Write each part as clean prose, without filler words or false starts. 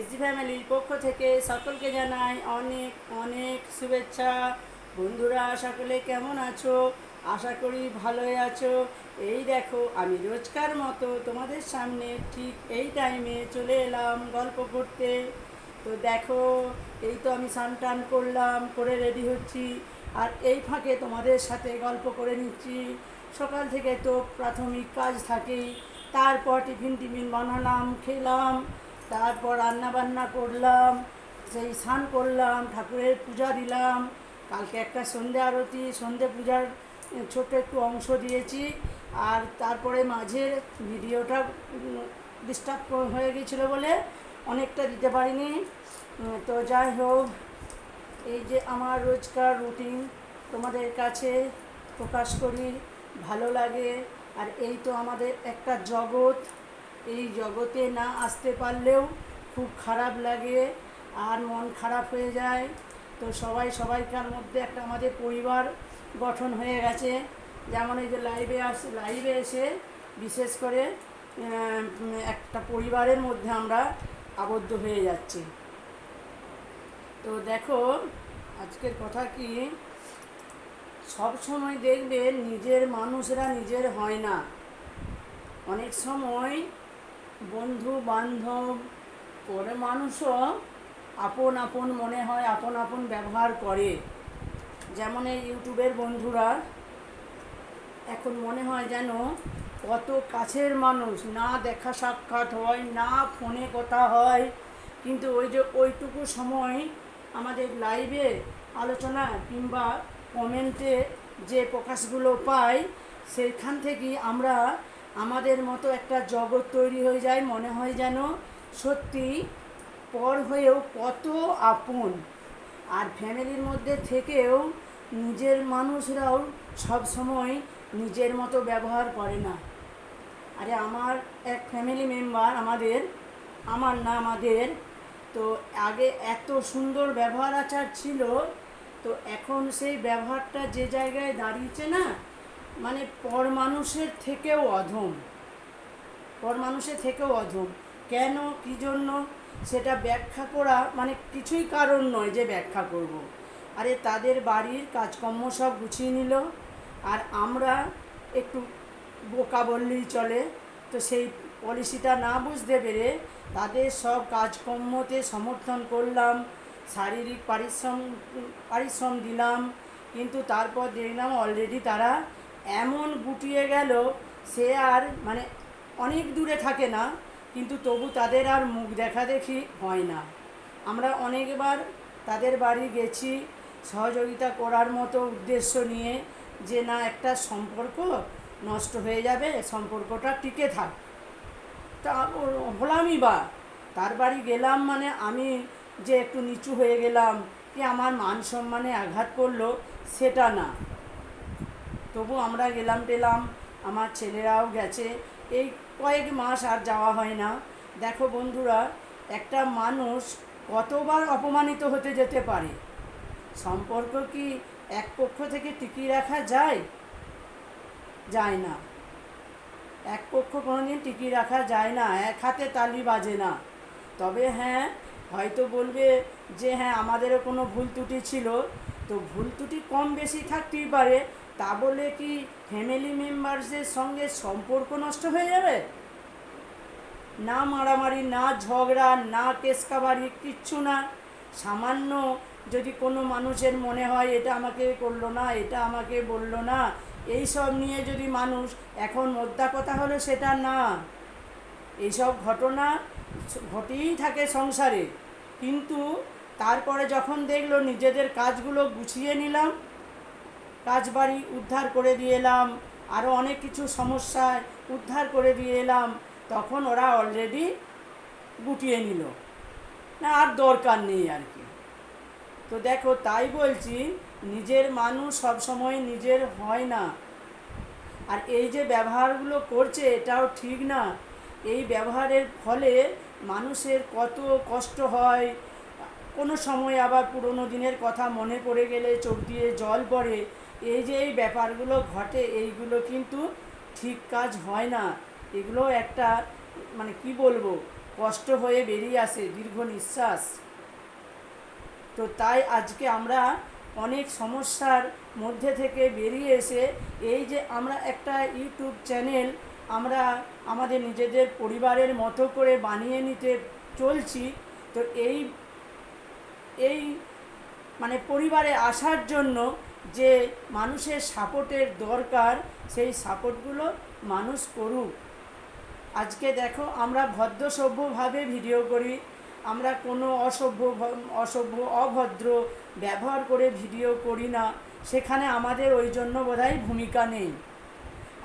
SD ফ্যামিলির পক্ষ থেকে সকলকে জানাই অনেক অনেক শুভেচ্ছা। বন্ধুরা সকলে কেমন আছো? আশা করি ভালোই আছো। এই দেখো আমি রোজকার মতো তোমাদের সামনে ঠিক এই টাইমে চলে এলাম গল্প করতে। তো দেখো, এই তো আমি স্নান টান করলাম, করে রেডি হচ্ছি, আর এই ফাঁকে তোমাদের সাথে গল্প করে নিচ্ছি। সকাল থেকে তো প্রাথমিক কাজ থাকেই, তারপর টিফিন টিফিন বানালাম, খেলাম, তারপর রান্না বান্না করলাম, সেই স্নান করলাম, ঠাকুরের পূজা দিলাম। কালকে একটা সন্ধে আরতি, সন্ধে পূজার ছোট্ট একটু অংশ দিয়েছি। আর তারপরে মাঝে ভিডিওটা ডিস্টার্ব হয়ে গিয়েছিলো বলে অনেকটা দিতে পারিনি। তো যাই হোক, এই যে আমার রোজকার রুটিন তোমাদের কাছে প্রকাশ করি, ভালো লাগে। আর এই তো আমাদের একটা জগৎ, এই জগতে না আসতে পারলেও খুব খারাপ লাগে আর মন খারাপ হয়ে যায়। তো সবাইকার মধ্যে একটা আমাদের পরিবার গঠন হয়ে গেছে। যেমন এই যে লাইভে এসে বিশেষ করে একটা পরিবারের মধ্যে আমরা আবদ্ধ হয়ে যাচ্ছি। তো দেখো, আজকের কথা কি, সব সময় দেখবেন নিজের মানুষরা নিজের হয় না। অনেক সময় বন্ধু বান্ধব পরে মানুষও আপন আপন মনে হয়, আপন আপন ব্যবহার করে। যেমন এই ইউটিউবের বন্ধুরা এখন মনে হয় যেন কত কাছের মানুষ, না দেখা সাক্ষাৎ হয়, না ফোনে কথা হয়, কিন্তু ওই যে ওইটুকু সময় আমাদের লাইভে আলোচনা কিংবা কমেন্টে যে প্রকাশগুলো পাই, সেখান থেকেই আমরা আমাদের মতো একটা জগৎ তৈরি হয়ে যায়। মনে হয় যেন সত্যি পর হয়েও কত আপন। আর ফ্যামিলির মধ্যে থেকেও নিজের মানুষরাও সব সময় নিজের মতো ব্যবহার করে না। আরে আমার এক ফ্যামিলি মেম্বার, আমাদের তো আগে এত সুন্দর ব্যবহার আচার ছিল, তো এখন সেই ব্যবহারটা যে জায়গায় দাঁড়িয়েছে না, মানে পর মানুষের থেকেও অধম। কেন, কী জন্য, সেটা ব্যাখ্যা করা মানে কিছুই কারণ নয় যে ব্যাখ্যা করব। আরে তাদের বাড়ির কাজকর্ম সব গুছিয়ে নিল, আর আমরা একটু বোকা বললেই চলে। তো সেই পলিসিটা না বুঝতে পেরে তাদের সব কাজকর্মতে সমর্থন করলাম, শারীরিক পারিশ্রম দিলাম, কিন্তু তারপর দেখলাম অলরেডি তারা এমন গুটিয়ে গেল, সে আর মানে অনেক দূরে থাকে না, কিন্তু তবু তাদের আর মুখ দেখা দেখি হয় না। আমরা অনেকবার তাদের বাড়ি গেছি সহযোগিতা করার মতো উদ্দেশ্য নিয়ে, যে না একটা সম্পর্ক নষ্ট হয়ে যাবে, সম্পর্কটা টিকে থাক। তা হলামই বা, তার বাড়ি গেলাম মানে আমি যে একটু নিচু হয়ে গেলাম কি আমার মান সম্মানে আঘাত করলো, সেটা না। তবু আমরা টেলাম, আমার ছেলেরাও গেছে। এই কয়েক মাস আর যাওয়া হয় না। দেখো বন্ধুরা, একটা মানুষ কতবার অপমানিত হতে যেতে পারে। সম্পর্ক কি এক পক্ষ থেকে টিকিয়ে রাখা যায়? যায় না। এক পক্ষ কোনোদিন টিকিয়ে রাখা যায় না, এক হাতে তালি বাজে না। তবে হ্যাঁ, হয়তো বলবে যে হ্যাঁ আমাদেরও কোনো ভুল ত্রুটি ছিল, তো ভুল ত্রুটি কম বেশি থাকতেই পারে, তা বলে কি ফ্যামিলি মেম্বারসদের সঙ্গে সম্পর্ক নষ্ট হয়ে যাবে? না মারামারি, না ঝগড়া, না কেসকাবারি, কিচ্ছু না। সামান্য যদি কোনো মানুষের মনে হয় এটা আমাকে করলো না, এটা আমাকে বললো না, এই সব নিয়ে যদি মানুষ, এখন মোদ্দা কথা হলো সেটা না, এইসব ঘটনা ঘটেই থাকে সংসারে। কিন্তু তারপরে যখন দেখলো নিজেদের কাজগুলো গুছিয়ে নিলাম, কাজ বাড়ি উদ্ধার করে দিয়ে এলাম, আরও অনেক কিছু সমস্যায় উদ্ধার করে দিয়ে এলাম, তখন ওরা অলরেডি গুটিয়ে নিল, না আর দরকার নেই আর কি। তো দেখো, তাই বলছি, নিজের মানুষ সবসময় নিজের হয় না। আর এই যে ব্যবহারগুলো করছে এটাও ঠিক না। এই ব্যবহারের ফলে মানুষের কত কষ্ট হয়। কোনো সময় আবার পুরনো দিনের কথা মনে পড়ে গেলে চোখ দিয়ে জল পড়ে। এই যে এই ব্যাপারগুলো ঘটে, এইগুলো কিন্তু ঠিক কাজ হয় না। এগুলো একটা মানে কি বলবো, কষ্ট হয়ে বেরিয়ে আসে, দীর্ঘ নিঃশ্বাস। তো তাই আজকে আমরা অনেক সমস্যার মধ্যে থেকে বেরিয়ে এসে এই যে আমরা একটা ইউটিউব চ্যানেল আমরা আমাদের নিজেদের পরিবারের মতো করে বানিয়ে নিতে চলছি। তো এই এই মানে পরিবারে আসার জন্য যে মানুষের সাপোর্টের দরকার, সেই সাপোর্টগুলো মানুষ করুক। আজকে দেখো আমরা ভদ্র সভ্যভাবে ভিডিও করি, আমরা কোনো অসভ্য অভদ্র ব্যবহার করে ভিডিও করি না, সেখানে আমাদের ওই জন্য বোধহয় ভূমিকা নেই।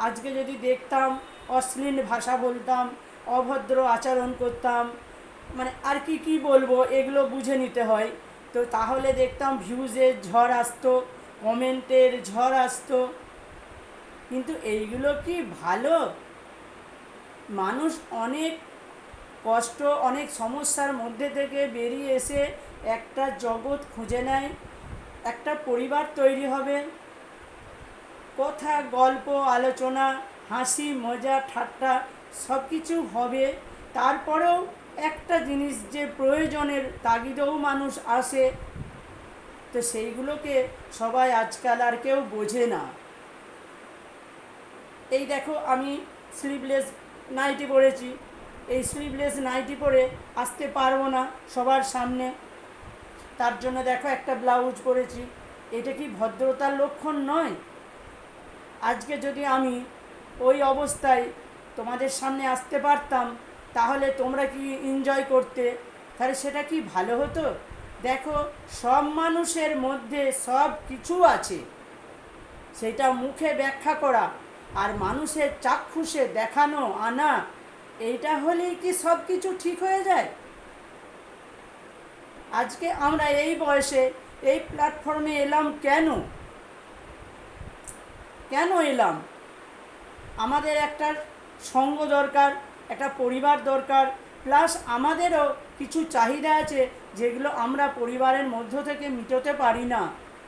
আজকে যদি দেখতাম অশ্লীল ভাষা বলতাম, অভদ্র আচরণ করতাম, মানে আর কি বলবো এগুলো বুঝে নিতে হয়, তো তাহলে দেখতাম ভিউজের ঝড় আসতো, কমেন্টের ঝড় আসতো। কিন্তু এইগুলো কি ভালো? মানুষ অনেক কষ্ট অনেক সমস্যার মধ্যে থেকে বেরিয়ে এসে একটা জগৎ খুঁজে নেয়, একটা পরিবার তৈরি হবে, কথা গল্প আলোচনা হাসি মজা ঠাট্টা সব কিছু হবে। তারপরেও একটা জিনিস যে প্রয়োজনের তাগিদেও মানুষ আসে, তো সেইগুলোকে সবাই আজকাল আর কেউ বোঝে না। এই দেখো আমি স্লিভলেস নাইটি পরেছি, এই স্লিভলেস নাইটি পরে আসতে পারবো না সবার সামনে, তার জন্য দেখো একটা ব্লাউজ পরেছি। এটা কি ভদ্রতার লক্ষণ নয়? আজকে যদি আমি ওই অবস্থায় তোমাদের সামনে আসতে পারতাম, তাহলে তোমরা কি এনজয় করতে? তাহলে সেটা কি ভালো হতো? দেখো সব মানুষের মধ্যে সব কিছু আছে, সেটা মুখে ব্যাখ্যা করা আর মানুষের চাক্ষুষে দেখানো আনা, এইটা হলেই কি সব কিছু ঠিক হয়ে যায়? আজকে আমরা এই বয়সে এই প্ল্যাটফর্মে এলাম কেন এলাম? আমাদের একটা সঙ্গ দরকার, একটা পরিবার দরকার, প্লাস আমাদেরও কিছু চাহিদা আছে যেগুলো আমরা পরিবারের মধ্য থেকে মিটাতে পারি না,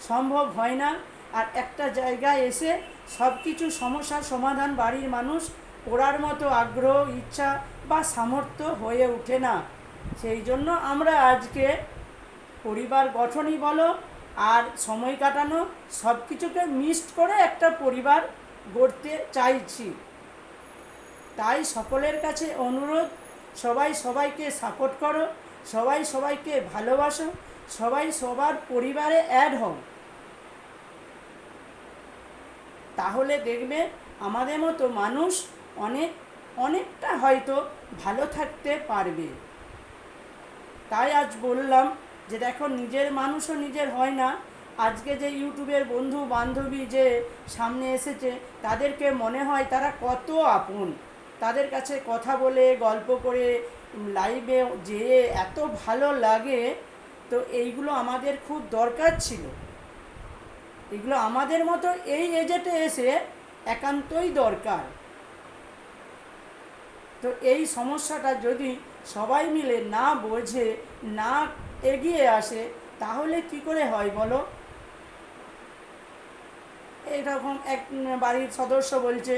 সম্ভব হয় না। আর একটা জায়গায় এসে সব কিছু সমস্যার সমাধান বাড়ির মানুষ করার মতো আগ্রহ ইচ্ছা বা সামর্থ্য হয়ে ওঠে না। সেই জন্য আমরা আজকে পরিবার গঠনই বলো আর সময় কাটানো সব কিছুকে মিক্সড করে একটা পরিবার গড়তে চাইছি। তাই সকলের কাছে অনুরোধ, সবাই সবাইকে সাপোর্ট করো, সবাই সবাইকে ভালোবাসো, সবাই সবার পরিবারে অ্যাড হও, তাহলে দেখবে আমাদের মতো মানুষ অনেকটা হয়তো ভালো থাকতে পারবে। তাই আজ বললাম যে দেখো নিজের মানুষও নিজের হয় না। আজকে যে ইউটিউবের বন্ধু বান্ধবী যে সামনে এসেছে, তাদেরকে মনে হয় তারা কত আপন, তাদের কাছে কথা বলে গল্প করে লাইভে যেয়ে এত ভালো লাগে। তো এইগুলো আমাদের খুব দরকার ছিল, এগুলো আমাদের মতো এই এজেটে এসে একান্তই দরকার। তো এই সমস্যাটা যদি সবাই মিলে না বোঝে, না এগিয়ে আসে, তাহলে কি করে হয় বলো? এইরকম এক বাড়ির সদস্য বলছে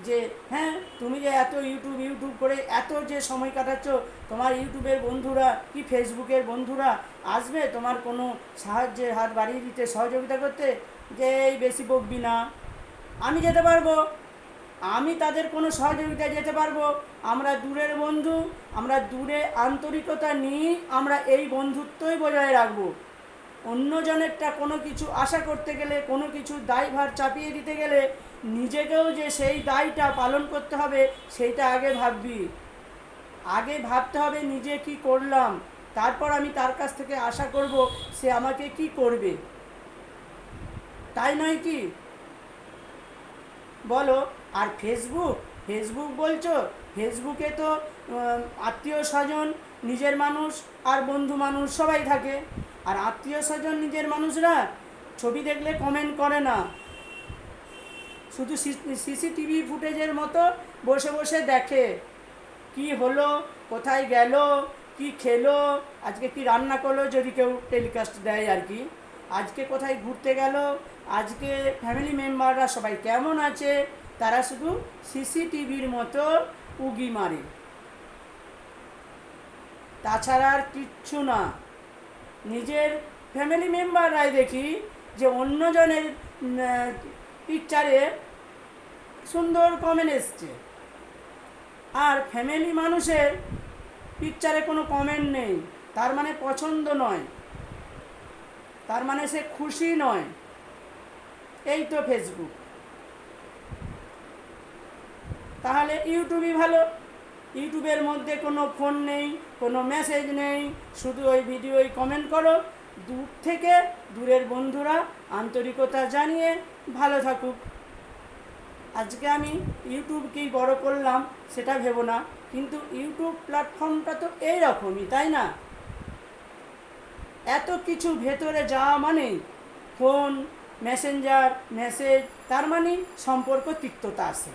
যে হ্যাঁ তুমি যে এত ইউটিউব করে এত যে সময় কাটাচ্ছ, তোমার ইউটিউবের বন্ধুরা কি ফেসবুকের বন্ধুরা আসবে তোমার কোনো সাহায্যের হাত বাড়িয়ে দিতে, সহযোগিতা করতে? যে এই বেশি বকবি না, আমি যেতে পারবো, আমি তাদের কোনো সহযোগিতায় যেতে পারবো। আমরা দূরের বন্ধু, আমরা দূরে আন্তরিকতা নিয়েই আমরা এই বন্ধুত্বই বজায় রাখবো। অন্যজনেরটা কোনো কিছু আশা করতে গেলে, কোনো কিছু দায়ভার চাপিয়ে দিতে গেলে নিজেকেও যে সেই দায়টা পালন করতে হবে সেইটা আগে ভাববি। আগে ভাবতে হবে নিজে কি করলাম, তারপর আমি তার কাছ থেকে আশা করব সে আমাকে কি করবে, তাই নয় কি বলো? আর ফেসবুক বলছো, ফেসবুকে তো আত্মীয় স্বজন নিজের মানুষ আর বন্ধু মানুষ সবাই থাকে। আর আত্মীয় স্বজন নিজের মানুষরা ছবি দেখলে কমেন্ট করে না, শুধু সিসিটিভি ফুটেজের মতো বসে বসে দেখে কি হলো, কোথায় গেল, কি খেলো, আজকে কি রান্না করলো, যদি কেউ টেলিকাস্ট দেয় আর কি, আজকে কোথায় ঘুরতে গেল, আজকে ফ্যামিলি মেম্বাররা সবাই কেমন আছে, তারা শুধু সিসিটিভির মতো উগি মারে। তাছাড়া আর কিচ্ছু না। নিজের ফ্যামিলি মেম্বাররাই দেখি যে অন্যজনের পিকচারে সুন্দর কমেন্ট এসছে, আর ফ্যামিলি মানুষের পিকচারে কোনো কমেন্ট নেই, তার মানে পছন্দ নয়, তার মানে সে খুশি নয়। এই তো ফেসবুক। তাহলে ইউটিউবই ভালো। ইউটিউবের মধ্যে কোনো ফোন নেই, কোনো মেসেজ নেই, শুধু ওই ভিডিওই কমেন্ট করো। দূর থেকে দূরের বন্ধুরা আন্তরিকতা জানিয়ে ভালো থাকুক। আজকে আমি ইউটিউবকেই বড় করলাম সেটা ভেবো না, কিন্তু ইউটিউব প্ল্যাটফর্মটা তো এইরকমই, তাই না? এত কিছু ভেতরে যাওয়া মানেই ফোন, মেসেঞ্জার, মেসেজ, তার মানে সম্পর্ক তিক্ততা আসে।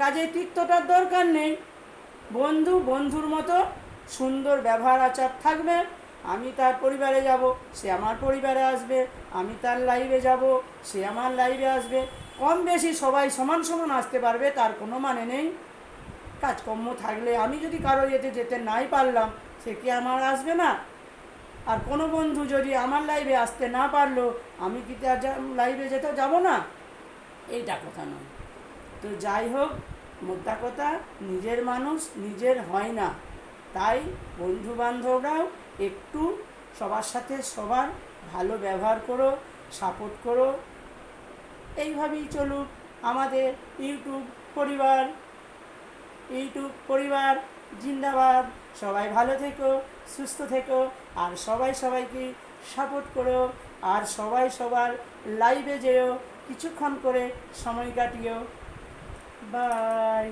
কাজে তিক্ততার দরকার নেই। বন্ধু বন্ধুর মতো সুন্দর ব্যবহার আচার থাকবে। আমি তার পরিবারে যাব, সে আমার পরিবারে আসবে। আমি তার লাইভে যাব, সে আমার লাইভে আসবে। কম বেশি সবাই সমান সমান আসতে পারবে, তার কোনো মানে নেই। কাজকর্ম থাকলে আমি যদি কারো যেতে নাই পারলাম, সে কি আমার আসবে না? আর কোনো বন্ধু যদি আমার লাইভে আসতে না পারলো, আমি কি তার লাইভে যেতে যাব না? এইটা কথা নয়। তো যাই হোক, মোদ্দা কথা, নিজের মানুষ নিজের হয় না। তাই বন্ধু বান্ধবরাও একটু সবার সাথে সবার ভালো ব্যবহার করো, সাপোর্ট করো। এইভাবেই চলুক আমাদের ইউটিউব পরিবার। ইউটিউব পরিবার জিন্দাবাদ। সবাই ভালো থেকো, সুস্থ থেকো, আর সবাই সবাইকে সাপোর্ট করো। আর সবাই সবার লাইভে যেও, কিছুক্ষণ করে সময় কাটিও। বাই।